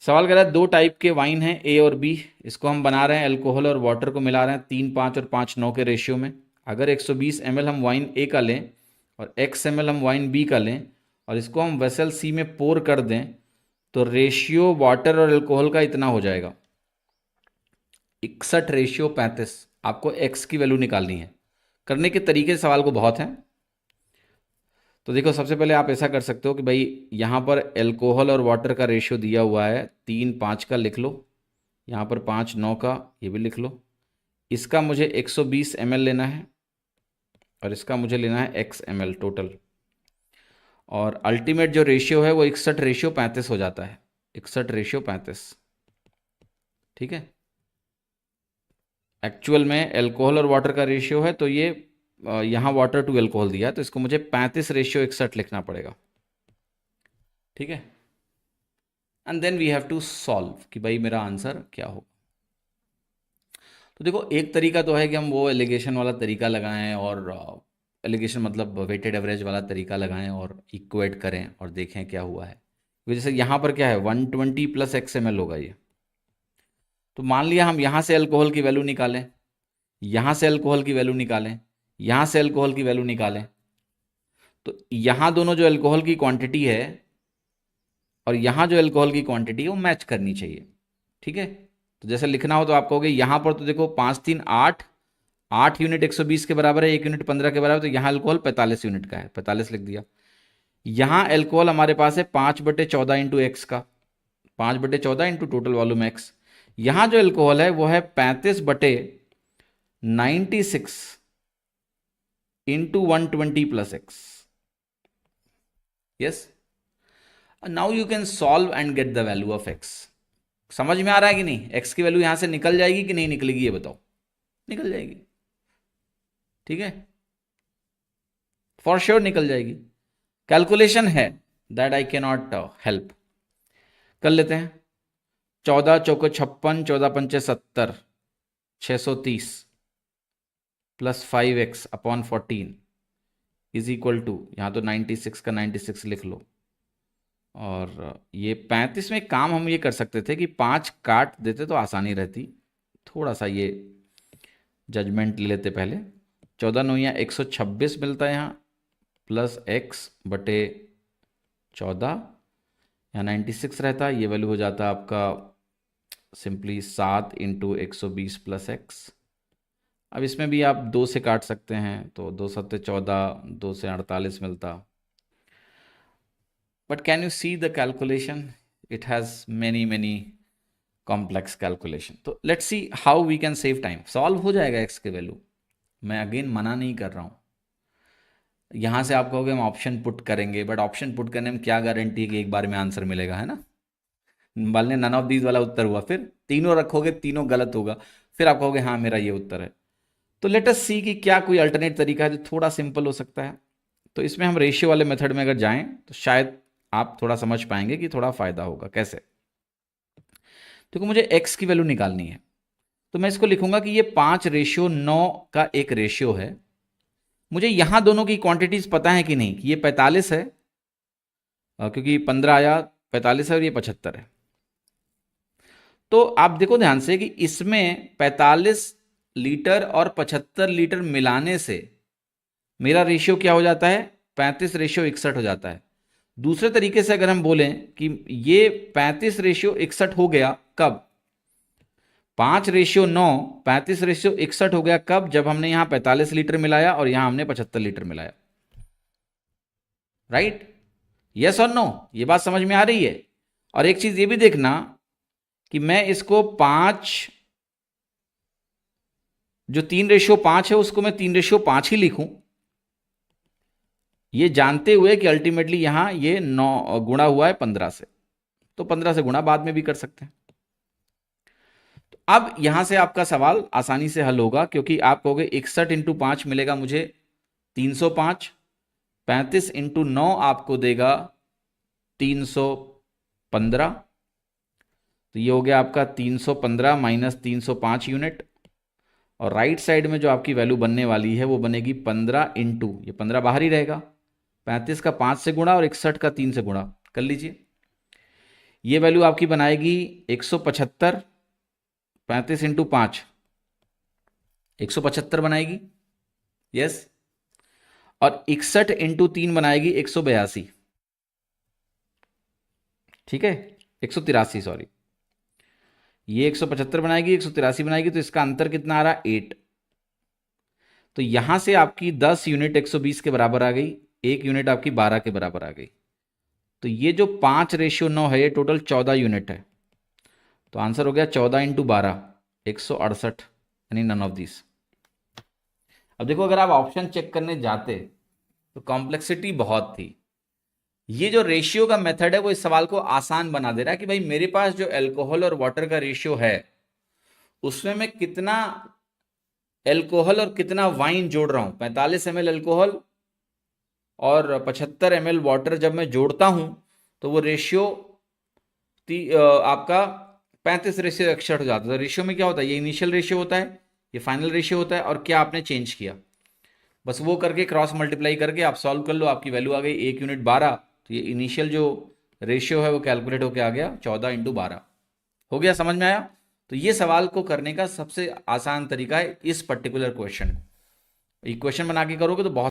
सवाल कह रहा है 2 टाइप के वाइन हैं ए और बी, इसको हम बना रहे हैं, अल्कोहल और वाटर को मिला रहे हैं 3:5 और 5:9 के रेशियो में। अगर 120 ml हम वाइन ए का लें और x ml हम वाइन बी का लें और इसको हम वेसल सी में पोर कर दें तो रेशियो वाटर और अल्कोहल का इतना हो जाएगा 61:35। आपको x की वैल्यू निकालनी है। करने के तरीके सवाल को बहुत हैं। तो देखो, सबसे पहले आप ऐसा कर सकते हो कि भाई यहाँ पर अल्कोहल और वाटर का रेशियो दिया हुआ है 3:5 का, लिख लो। यहाँ पर 5:9 का, ये भी लिख लो। इसका मुझे 120 ml लेना है और इसका मुझे लेना है x ml टोटल। और अल्टीमेट जो रेशियो है वो 61:35 हो जाता है, 61:35। ठीक है, एक्चुअल में अल्कोहल और वाटर का रेशियो है, तो ये यहाँ वाटर टू अल्कोहल दिया है, तो इसको मुझे 35:61 लिखना पड़ेगा। ठीक है, and then we have to solve कि भाई मेरा आंसर क्या हो। तो देखो, एक तरीका तो है कि हम वो एलिगेशन वाला तरीका लगाएं और एलिगेशन मतलब वेटेड एवरेज वाला तरीका लगाएं और इक्वेट करें और देखें क्या हुआ है। जैसे यहाँ पर क्या है, 120 + x ml होगा ये। तो मान लिया हम यहाँ से अल्कोहल की वैल्यू निकालें, यहाँ से अल्कोहल की वैल्यू निकालें, यहाँ से अल्कोहल की वैल्यू निकालें, तो यहाँ दोनों जो अल्कोहल की क्वांटिटी है और यहाँ जो अल्कोहल की क्वांटिटी है वो मैच करनी चाहिए। ठीक है, तो जैसे लिखना हो तो आप कहोगे यहाँ पर तो देखो 5 3 8, 8 यूनिट 120 के बराबर है, 1 यूनिट 15 के बराबर, तो यहाँ अल्कोहल 45 यूनिट का है, 45 लिख दिया। यहाँ अल्कोहल हमारे पास है 5/14 इंटू एक्स का, 5/14 इंटू टोटल वॉल्यूम एक्स। यहाँ जो अल्कोहल है वो है 35/96 into 120 + x. Yes, now you can solve and get the value of x. समझ में आ रहा है कि नहीं? एक्स की वैल्यू यहां से निकल जाएगी कि नहीं निकलेगी, ये बताओ। निकल जाएगी, ठीक है, फॉर श्योर निकल जाएगी। कैलकुलेशन है, that I can not help. कर लेते हैं। 14 चौको 56, 14 पंचे 70, 630 + 5x/14 इज इक्वल टू, यहाँ तो 96 का 96 लिख लो। और ये 35 में काम हम ये कर सकते थे कि 5 काट देते तो आसानी रहती। थोड़ा सा ये जजमेंट ले लेते पहले। 14 9 126 मिलता है यहाँ, प्लस x/14, यहाँ 96 रहता, ये वैल्यू हो जाता आपका सिंपली 7 इंटू 120 + x। अब इसमें भी आप 2 से काट सकते हैं, तो 2 7 14, 2 से 48 मिलता। But can you see the calculation? It has many complex calculation. तो let's see how we can save time. Solve हो जाएगा x के वैल्यू, मैं अगेन मना नहीं कर रहा हूँ। यहाँ से आप कहोगे हम ऑप्शन पुट करेंगे, बट ऑप्शन पुट करने में क्या गारंटी है कि एक बार में आंसर मिलेगा, है ना? वाले नन ऑफ दीज वाला उत्तर हुआ, फिर तीनों रखोगे तीनों गलत होगा, फिर आप कहोगे हाँ मेरा ये उत्तर है। तो लेट अस सी कि क्या कोई अल्टरनेट तरीका है जो थोड़ा सिंपल हो सकता है। तो इसमें हम रेशियो वाले मेथड में अगर जाएं तो शायद आप थोड़ा समझ पाएंगे कि थोड़ा फायदा होगा। कैसे? देखो, मुझे x की वैल्यू निकालनी है, तो मैं इसको लिखूंगा कि ये 5:9 का एक रेशियो है। मुझे यहां दोनों की क्वांटिटीज पता है कि नहीं, कि ये 45 है क्योंकि 15 आया, 45 है और ये 75 है। तो आप देखो ध्यान से कि इसमें 45 लीटर और 75 लीटर मिलाने से मेरा रेशियो क्या हो जाता है, 35:61 हो जाता है। दूसरे तरीके से अगर हम बोलें कि ये 35:61 हो गया कब, 5:9 35:61 हो गया कब, जब हमने यहां 45 लीटर मिलाया और यहां हमने 75 लीटर मिलाया। राइट? यस और नो? ये बात समझ में आ रही है? और एक चीज ये भी देखना कि मैं इसको 5, जो 3:5 है उसको मैं 3:5 ही लिखूं, ये जानते हुए कि अल्टीमेटली यहां ये 9 गुणा हुआ है 15 से, तो 15 से गुणा बाद में भी कर सकते हैं। तो अब यहां से आपका सवाल आसानी से हल होगा, क्योंकि आप कहोगे 61 इंटू 5 मिलेगा मुझे 305, 35 इंटू 9 आपको देगा 315, तो ये हो गया आपका 315 माइनस 305 यूनिट। और राइट साइड में जो आपकी वैल्यू बनने वाली है वो बनेगी 15 इंटू, ये 15 बाहर ही रहेगा, 35 का 5 से गुणा और 61 का 3 से गुणा कर लीजिए। ये वैल्यू आपकी बनाएगी 175, 35 इंटू 5, 175 बनाएगी, यस। और 61 इंटू 3 बनाएगी 182, ठीक है, 183 सॉरी। ये 175 बनाएगी, 183 बनाएगी, तो इसका अंतर कितना आ रहा, 8। तो यहां से आपकी 10 यूनिट 120 के बराबर आ गई, 1 यूनिट आपकी 12 के बराबर आ गई। तो ये जो 5:9 है, ये टोटल 14 यूनिट है। तो आंसर हो गया 14 इंटू 12, 168, यानी नन ऑफ दिस। अब देखो, अगर आप ऑप्शन चेक करने जाते तो कॉम्प्लेक्सिटी बहुत थी। ये जो रेशियो का मेथड है वो इस सवाल को आसान बना दे रहा है कि भाई मेरे पास जो अल्कोहल और वाटर का रेशियो है उसमें मैं कितना अल्कोहल और कितना वाइन जोड़ रहा हूं। 45 ml अल्कोहल और 75 ml वाटर जब मैं जोड़ता हूं तो वो रेशियो आपका 35:61 हो जाता है। तो रेशियो में क्या होता है, ये इनिशियल रेशियो होता है, ये फाइनल रेशियो होता है, और क्या आपने चेंज किया, बस वो करके क्रॉस मल्टीप्लाई करके आप सॉल्व कर लो, आपकी वैल्यू आ गई 1 यूनिट 12। तो ये इनिशियल जो रेशियो है वो कैलकुलेट होके आ गया 14 इंटू 12। हो गया, समझ में आया। तो ये सवाल को करने का सबसे आसान तरीका है इस पर्टिकुलर क्वेश्चन। क्वेश्चन बना के करोगे तो बहुत